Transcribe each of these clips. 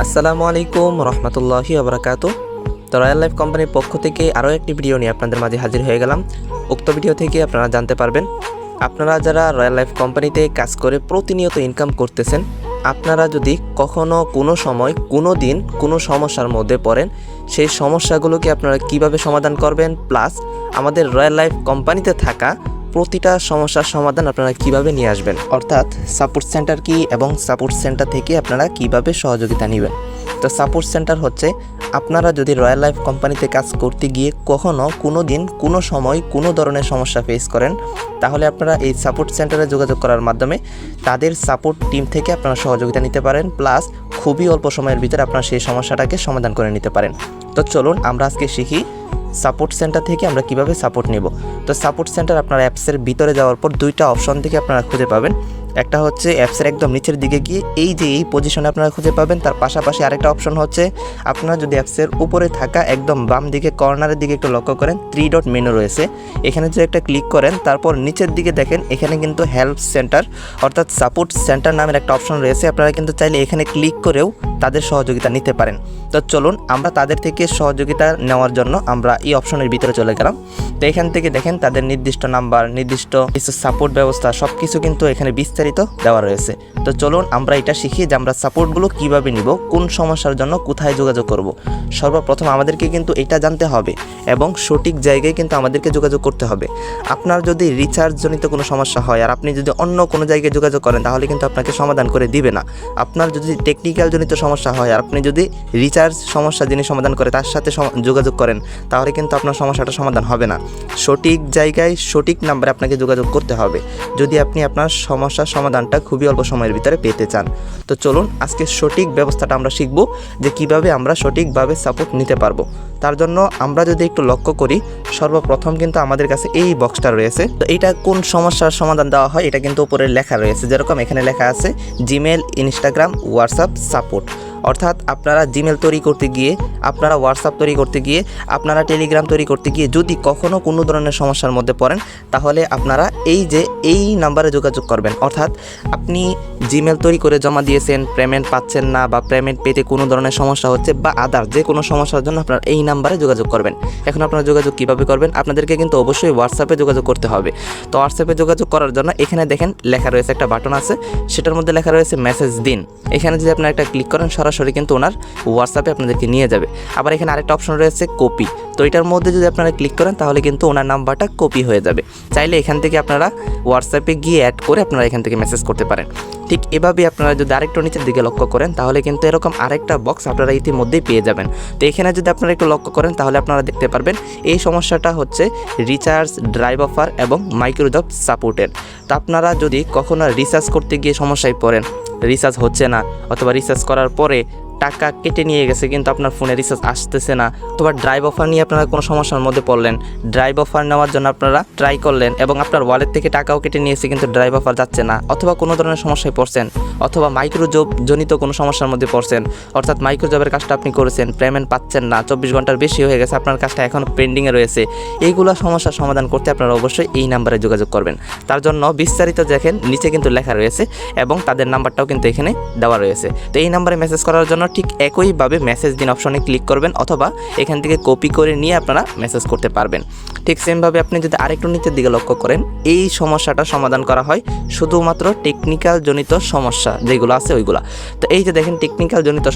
আসসালামু আলাইকুম রহমতুল্লাহি ওবরাকাতু। তো রয়্যাল লাইফ কোম্পানির পক্ষ থেকে আরও একটি ভিডিও নিয়ে আপনাদের মাঝে হাজির হয়ে গেলাম। উক্ত ভিডিও থেকে আপনারা জানতে পারবেন, আপনারা যারা রয়্যাল লাইফ কোম্পানিতে কাজ করে প্রতিনিয়ত ইনকাম করতেছেন, আপনারা যদি কখনো কোনো সময় কোনো দিন কোনো সমস্যার মধ্যে পড়েন, সেই সমস্যাগুলোকে আপনারা কিভাবে সমাধান করবেন, প্লাস আমাদের রয়্যাল লাইফ কোম্পানিতে থাকা প্রতিটা সমস্যার সমাধান আপনারা কিভাবে নিয়ে আসবেন, অর্থাৎ সাপোর্ট সেন্টার কি এবং সাপোর্ট সেন্টার থেকে আপনারা কিভাবে সহযোগিতা নেবেন। তো সাপোর্ট সেন্টার হচ্ছে, আপনারা যদি রয়্যাল লাইফ কোম্পানিতে কাজ করতে গিয়ে কখনো কোনো দিন কোনো সময় কোনো ধরনের সমস্যা ফেস করেন, তাহলে আপনারা এই সাপোর্ট সেন্টারে যোগাযোগ করার মাধ্যমে তাদের সাপোর্ট টিম থেকে আপনারা সহযোগিতা নিতে পারেন, প্লাস খুবই অল্প সময়ের ভিতরে আপনারা সেই সমস্যাটাকে সমাধান করে নিতে পারেন। তো চলুন আমরা আজকে শিখি সাপোর্ট সেন্টার থেকে আমরা কিভাবে সাপোর্ট নেব। তো সাপোর্ট সেন্টার আপনার অ্যাপসের ভিতরে যাওয়ার পর দুইটা অপশন থেকে আপনারা খুঁজে পাবেন। একটা হচ্ছে অ্যাপসের একদম নিচের দিকে গিয়ে এই পজিশনে আপনারা খুঁজে পাবেন। তার পাশাপাশি আরেকটা অপশন হচ্ছে, আপনারা যদি অ্যাপসের উপরে থাকা একদম বাম দিকে কর্নারের দিকে একটু লক্ষ্য করেন, 3 ডট মেনু রয়েছে, এখানে যদি একটা ক্লিক করেন, তারপর নিচের দিকে দেখেন এখানে কিন্তু হেল্প সেন্টার অর্থাৎ সাপোর্ট সেন্টার নামের একটা অপশন রয়েছে। আপনারা কিন্তু চাইলে এখানে ক্লিক করেও তাদের সহযোগিতা নিতে পারেন। তো চলুন আমরা তাদের থেকে সহযোগিতা নেওয়ার জন্য আমরা এই অপশনের ভিতরে চলে গেলাম। তো এখান থেকে দেখেন তাদের নির্দিষ্ট নাম্বার, নির্দিষ্ট কিছু সাপোর্ট ব্যবস্থা সব কিছু কিন্তু এখানে বিস্তারিত দেওয়া রয়েছে। তো চলুন আমরা এটা শিখি যে আমরা সাপোর্টগুলো কিভাবে নিব, কোন সমস্যার জন্য কোথায় যোগাযোগ করব। সর্বপ্রথম আমাদেরকে কিন্তু এটা জানতে হবে এবং সঠিক জায়গায় কিন্তু আমাদেরকে যোগাযোগ করতে হবে। আপনার যদি রিচার্জ জনিত কোনো সমস্যা হয় আর আপনি যদি অন্য কোনো জায়গায় যোগাযোগ করেন, তাহলে কিন্তু আপনাকে সমাধান করে দিবে না। আপনার যদি টেকনিক্যাল জনিত সমস্যা হয় আর আপনি যদি রিচার্জ সমস্যা যিনি সমাধান করে তার সাথে যোগাযোগ করেন, তাহলে কিন্তু আপনার সমস্যাটা সমাধান হবে না। সঠিক জায়গায় সঠিক নাম্বারে আপনাকে যোগাযোগ করতে হবে যদি আপনি আপনার সমস্যার সমাধানটা খুবই অল্প সময়ের ভিতরে পেতে চান। তো চলুন আজকে সঠিক ব্যবস্থাটা আমরা শিখব যে কিভাবে আমরা সঠিকভাবে সাপোর্ট নিতে পারবো। তার জন্য আমরা যদি একটু লক্ষ্য করি, সর্বপ্রথম কিন্তু আমাদের কাছে এই বক্সটা রয়েছে। তো এটা কোন সমস্যার সমাধান দেওয়া হয় এটা কিন্তু উপরে লেখা রয়েছে, যেরকম এখানে লেখা আছে জিমেল, ইনস্টাগ্রাম, হোয়াটসঅ্যাপ সাপোর্ট। অর্থাৎ আপনারা জিমেল তৈরি করতে গিয়ে, আপনারা হোয়াটসঅ্যাপ তৈরি করতে গিয়ে, আপনারা টেলিগ্রাম তৈরি করতে গিয়ে যদি কখনও কোনো ধরনের সমস্যার মধ্যে পড়েন, তাহলে আপনারা এই নাম্বারে যোগাযোগ করবেন। অর্থাৎ আপনি জিমেল তৈরি করে জমা দিয়েছেন, পেমেন্ট পাচ্ছেন না বা পেমেন্ট পেতে কোনো ধরনের সমস্যা হচ্ছে বা আদার যে কোনো সমস্যার জন্য আপনারা এই নাম্বারে যোগাযোগ করবেন। এখন আপনারা যোগাযোগ কীভাবে করবেন? আপনাদেরকে কিন্তু অবশ্যই হোয়াটসঅ্যাপে যোগাযোগ করতে হবে। তো হোয়াটসঅ্যাপে যোগাযোগ করার জন্য এখানে দেখেন লেখা রয়েছে, একটা বাটন আছে, সেটার মধ্যে লেখা রয়েছে মেসেজ দিন। এখানে যদি আপনারা একটা ক্লিক করেন, সরাসরি কিন্তু ওনার হোয়াটসঅ্যাপে আপনাদেরকে নিয়ে যাবে। আবার এখানে আরেকটা অপশন রয়েছে কপি। তো এটার মধ্যে যদি আপনারা ক্লিক করেন, তাহলে কিন্তু ওনার নাম্বারটা কপি হয়ে যাবে। চাইলে এখান থেকে আপনারা হোয়াটসঅ্যাপে গিয়ে অ্যাড করে আপনারা এখান থেকে মেসেজ করতে পারেন। ঠিক এভাবে আপনারা যদি আরেকটু নিচের দিকে লক্ষ্য করেন, তাহলে কিন্তু এরকম আরেকটা বক্স আপনারা ইতিমধ্যেই পেয়ে যাবেন। তো এখানে যদি আপনারা একটু লক্ষ্য করেন, তাহলে আপনারা দেখতে পারবেন এই সমস্যাটা হচ্ছে রিচার্জ, ড্রাইভ অফার এবং মাইক্রোজব সাপোর্টের। তো আপনারা যদি কখনো রিচার্জ করতে গিয়ে সমস্যায় পড়েন, রিচার্জ হচ্ছে না, অথবা রিচার্জ করার পরে টাকা কেটে নিয়ে গেছে কিন্তু আপনার ফোনে রিচার্জ আসতেছে না, অথবা ড্রাইভ অফার নিয়ে আপনারা কোনো সমস্যার মধ্যে পড়লেন, ড্রাইভ অফার নেওয়ার জন্য আপনারা ট্রাই করলেন এবং আপনার ওয়ালেট থেকে টাকাও কেটে নিয়েছে কিন্তু ড্রাইভ অফার যাচ্ছে না, অথবা কোনো ধরনের সমস্যায় পড়ছেন, অথবা মাইক্রোজব জনিত কোনো সমস্যার মধ্যে পড়ছেন, অর্থাৎ মাইক্রোজবের কাজটা আপনি করেছেন, পেমেন্ট পাচ্ছেন না, 24 ঘন্টার বেশি হয়ে গেছে, আপনার কাজটা এখনও পেন্ডিংয়ে রয়েছে, এইগুলো সমস্যার সমাধান করতে আপনারা অবশ্যই এই নাম্বারে যোগাযোগ করবেন। তার জন্য বিস্তারিত দেখেন নিচে কিন্তু লেখা রয়েছে এবং তাদের নাম্বারটাও কিন্তু এখানে দেওয়া রয়েছে। তো এই নাম্বারে মেসেজ করার জন্য ঠিক একইভাবে মেসেজ দিন অপশনে ক্লিক করবেন, অথবা এখান থেকে কপি করে নিয়ে আপনারা মেসেজ করতে পারবেন। ঠিক সেমভাবে আপনি যদি আরেকটু নিচের দিকে লক্ষ্য করেন, এই সমস্যাটা সমাধান করা হয় শুধুমাত্র টেকনিক্যাল জনিত সমস্যা যেগুলো আছে ওইগুলা। তো এই যে দেখেন টেকনিক্যাল জনিত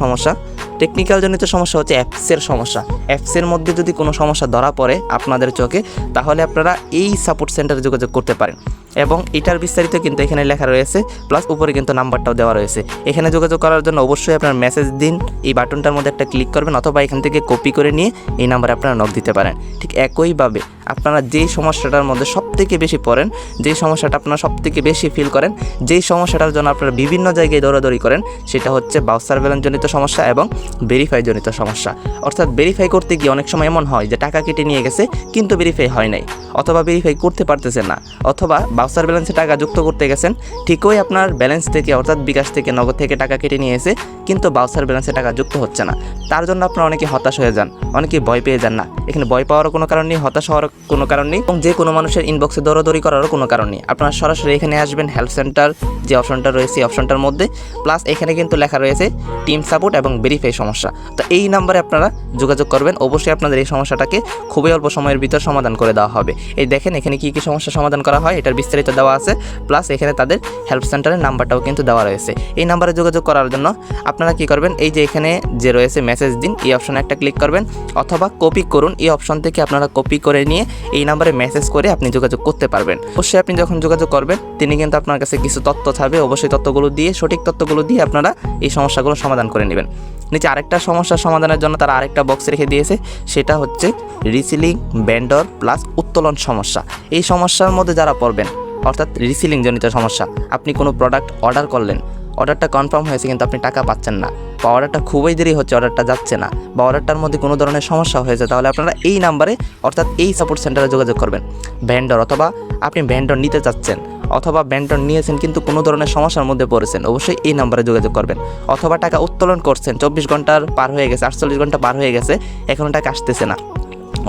সমস্যা হচ্ছে অ্যাপসের সমস্যা। অ্যাপসের মধ্যে যদি কোনো সমস্যা ধরা পড়ে আপনাদের চোখে, তাহলে আপনারা এই সাপোর্ট সেন্টারে যোগাযোগ করতে পারেন এবং এটার বিস্তারিত কিন্তু এখানে লেখা রয়েছে, প্লাস উপরে কিন্তু নাম্বারটাও দেওয়া রয়েছে। এখানে যোগাযোগ করার জন্য অবশ্যই আপনার মেসেজ দিন এই বাটনটার মধ্যে একটা ক্লিক করবেন, অথবা এখান থেকে কপি করে নিয়ে এই নাম্বারে আপনারা নক দিতে পারেন। ঠিক একইভাবে আপনারা যেই সমস্যাটার মধ্যে সবথেকে বেশি পড়েন, যেই সমস্যাটা আপনারা সবথেকে বেশি ফিল করেন, যেই সমস্যাটার জন্য আপনারা বিভিন্ন জায়গায় দৌড়াদৌড়ি করেন, সেটা হচ্ছে বাউচার ব্যালেন্স জনিত সমস্যা এবং ভেরিফাই জনিত সমস্যা। অর্থাৎ ভেরিফাই করতে গিয়ে অনেক সময় এমন হয় যে টাকা কেটে নিয়ে গেছে কিন্তু ভেরিফাই হয় নাই, অথবা ভেরিফাই করতে পারতেছেন না, অথবা বাউচার ব্যালেন্সে টাকা যুক্ত করতে গেছেন, ঠিকই আপনার ব্যালেন্স থেকে অর্থাৎ বিকাশ থেকে নগদ থেকে টাকা কেটে নিয়ে এসে কিন্তু বাউচার ব্যালেন্সে টাকা যুক্ত হচ্ছে না। তার জন্য আপনারা অনেকে হতাশ হয়ে যান, অনেকে ভয় পেয়ে যান না। এখানে ভয় পাওয়ারও কোনো কারণ নেই, হতাশ হওয়ার কোনো কারণ নেই, এবং যে কোনো মানুষের ইনবক্সে দৌড়াদৌড়ি করারও কোনো কারণ নেই। আপনারা সরাসরি এখানে আসবেন হেল্প সেন্টার যে অপশনটা রয়েছে এই অপশনটার মধ্যে, প্লাস এখানে কিন্তু লেখা রয়েছে টিম সাপোর্ট এবং ভেরিফাই সমস্যা। তো এই নাম্বারে আপনারা যোগাযোগ করবেন, অবশ্যই আপনাদের এই সমস্যাটাকে খুবই অল্প সময়ের ভিতর সমাধান করে দেওয়া হবে। এই দেখেন এখানে কী কী সমস্যা সমাধান করা হয় এটার বিস্তারিত দেওয়া আছে, প্লাস এখানে তাদের হেল্প সেন্টারের নাম্বারটাও কিন্তু দেওয়া রয়েছে। এই নাম্বারে যোগাযোগ করার জন্য আপনারা কী করবেন, এই যে এখানে যে রয়েছে মেসেজ দিন এই অপশনে একটা ক্লিক করবেন, অথবা কপি করুন এই অপশন থেকে আপনারা কপি করে নিয়ে এই নাম্বারে মেসেজ করে আপনি যোগাযোগ করতে পারবেন। অবশ্যই আপনি যখন যোগাযোগ করবেন তিনি কিন্তু আপনার কাছে কিছু তথ্য থাকবে, অবশ্যই তথ্যগুলো দিয়ে সঠিক তথ্যগুলো দিয়ে আপনারা এই সমস্যাগুলো সমাধান করে নেবেন। নিচে আরেকটা সমস্যার সমাধানের জন্য তারা আরেকটা বক্স রেখে দিয়েছে, সেটা হচ্ছে রিসিলিং ভেন্ডর প্লাস উত্তোলন সমস্যা। এই সমস্যার মধ্যে যারা পড়বেন, অর্থাৎ রিসিলিং জনিত সমস্যা, আপনি কোনো প্রোডাক্ট অর্ডার করলেন, অর্ডারটা কনফার্ম হয়েছে কিন্তু আপনি টাকা পাচ্ছেন না, বা অর্ডারটা খুবই দেরি হচ্ছে, অর্ডারটা যাচ্ছে না, বা অর্ডারটার মধ্যে কোনো ধরনের সমস্যা হয়েছে, তাহলে আপনারা এই নাম্বারে অর্থাৎ এই সাপোর্ট সেন্টারে যোগাযোগ করবেন। ভেন্ডর অথবা আপনি ভেন্ডর নিতে চাচ্ছেন, অথবা ভেন্ডর নিয়েছেন কিন্তু কোনো ধরনের সমস্যার মধ্যে পড়েছেন, অবশ্যই এই নাম্বারে যোগাযোগ করবেন। অথবা টাকা উত্তোলন করছেন, 24 ঘন্টার পার হয়ে গেছে, 48 ঘন্টা পার হয়ে গেছে, এখনও টাকা আসতেছে না,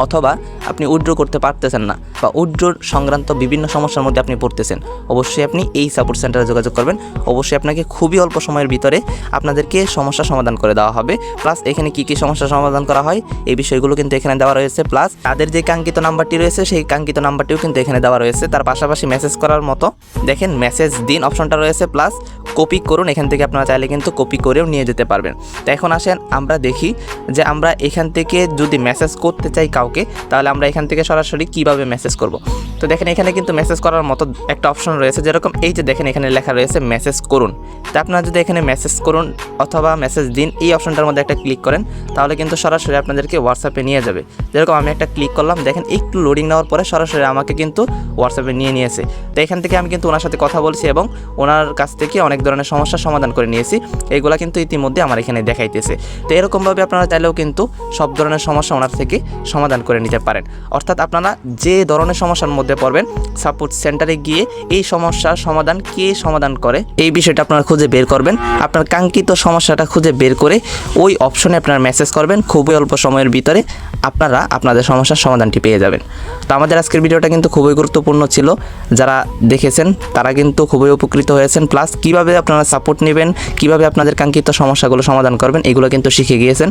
অথবা আপনি উইথড্র করতে পারতেছেন না, বা উইথড্র সংক্রান্ত বিভিন্ন সমস্যার মধ্যে আপনি পড়তেছেন, অবশ্যই আপনি এই সাপোর্ট সেন্টারে যোগাযোগ করবেন। অবশ্যই আপনাকে খুবই অল্প সময়ের ভিতরে আপনাদেরকে সমস্যা সমাধান করে দেওয়া হবে। প্লাস এখানে কী কী সমস্যা সমাধান করা হয় এই বিষয়গুলো কিন্তু এখানে দেওয়া রয়েছে, প্লাস তাদের যে কাঙ্ক্ষিত নাম্বারটি রয়েছে সেই কাঙ্ক্ষিত নাম্বারটিও কিন্তু এখানে দেওয়া রয়েছে। তার পাশাপাশি মেসেজ করার মতো দেখেন মেসেজ দিন অপশনটা রয়েছে, প্লাস কপি করুন, এখান থেকে আপনারা চাইলে কিন্তু কপি করেও নিয়ে যেতে পারবেন। তো এখন আসেন আমরা দেখি যে আমরা এখান থেকে যদি মেসেজ করতে চাই কাউকে, তাহলে আমরা এখান থেকে সরাসরি কিভাবে মেসেজ করব। তো দেখেন এখানে কিন্তু মেসেজ করার মতো একটা অপশন রয়েছে, যেরকম এই যে দেখেন এখানে লেখা রয়েছে মেসেজ করুন। তো আপনারা যদি এখানে মেসেজ করুন অথবা মেসেজ দিন এই অপশনটার মধ্যে একটা ক্লিক করেন, তাহলে কিন্তু সরাসরি আপনাদেরকে হোয়াটসঅ্যাপে নিয়ে যাবে। যেরকম আমি একটা ক্লিক করলাম, দেখেন একটু লোডিং নেওয়ার পরে সরাসরি আমাকে কিন্তু হোয়াটসঅ্যাপে নিয়ে নিয়েছে। তো এখান থেকে আমি কিন্তু ওনার সাথে কথা বলছি এবং ওনার কাছ থেকে অনেক ধরনের সমস্যার সমাধান করে নিয়েছি, এইগুলা কিন্তু ইতিমধ্যে আমার এখানে দেখাইতেছে। তো এরকমভাবে আপনারা চাইলেও কিন্তু সব ধরনের সমস্যা ওনার থেকে সমাধান করে নিতে পারেন। অর্থাৎ আপনারা যে ধরনের সমস্যার মধ্যে পড়বেন, সাপোর্ট সেন্টারে গিয়ে এই সমস্যার সমাধান কে সমাধান করে এই বিষয়টা আপনারা খুঁজে বের করবেন। আপনার কাঙ্ক্ষিত সমস্যাটা খুঁজে বের করে ওই অপশনে আপনারা মেসেজ করবেন, খুবই অল্প সময়ের ভিতরে আপনারা আপনাদের সমস্যার সমাধানটি পেয়ে যাবেন। তো আমাদের আজকের ভিডিওটা কিন্তু খুবই গুরুত্বপূর্ণ ছিল, যারা দেখেছেন তারা কিন্তু খুবই উপকৃত হয়েছেন, প্লাস কিভাবে আপনারা সাপোর্ট নেবেন, কিভাবে আপনাদের কাঙ্ক্ষিত সমস্যাগুলো সমাধান করবেন এগুলো কিন্তু শিখে গিয়েছেন।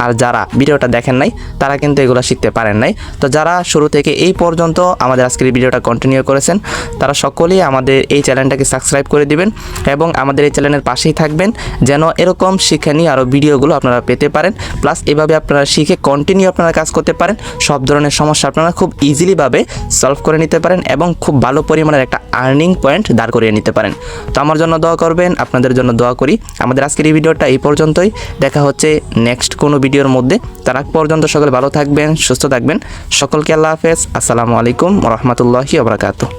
আর যারা ভিডিওটা দেখেন নাই তারা কিন্তু এগুলো শিখতে পারেন নাই। তো যারা শুরু থেকে এই পর্যন্ত আমাদের আজকের ভিডিওটা কন্টিনিউ করেছেন তারা সকলেই আমাদের এই চ্যানেলটাকে সাবস্ক্রাইব করে দিবেন এবং আমাদের এই চ্যানেলের পাশেই থাকবেন, যেন এরকম শিক্ষণীয় আরও ভিডিওগুলো আপনারা পেতে পারেন। প্লাস এভাবে আপনারা শিখে কন্টিনিউ আপনারা কাজ করতে পারেন, সব ধরনের সমস্যা আপনারা খুব ইজিলিভাবে সলভ করে নিতে পারেন এবং খুব ভালো পরিমাণের একটা আর্নিং পয়েন্ট দাঁড় করিয়ে নিতে পারেন। তো আমার জন্য দোয়া করবেন, আপনাদের জন্য দোয়া করি। আমাদের আজকের এই ভিডিওটা এই পর্যন্তই, দেখা হচ্ছে নেক্সট কোনো ভিডিওর মধ্যে। তার আগ পর্যন্ত সকলে ভালো থাকবেন, সুস্থ থাকবেন। সকলকে আল্লাহ হাফেজ, আসসালামু আলাইকুম ওয়া রাহমাতুল্লাহি ওয়া বারাকাতুহু।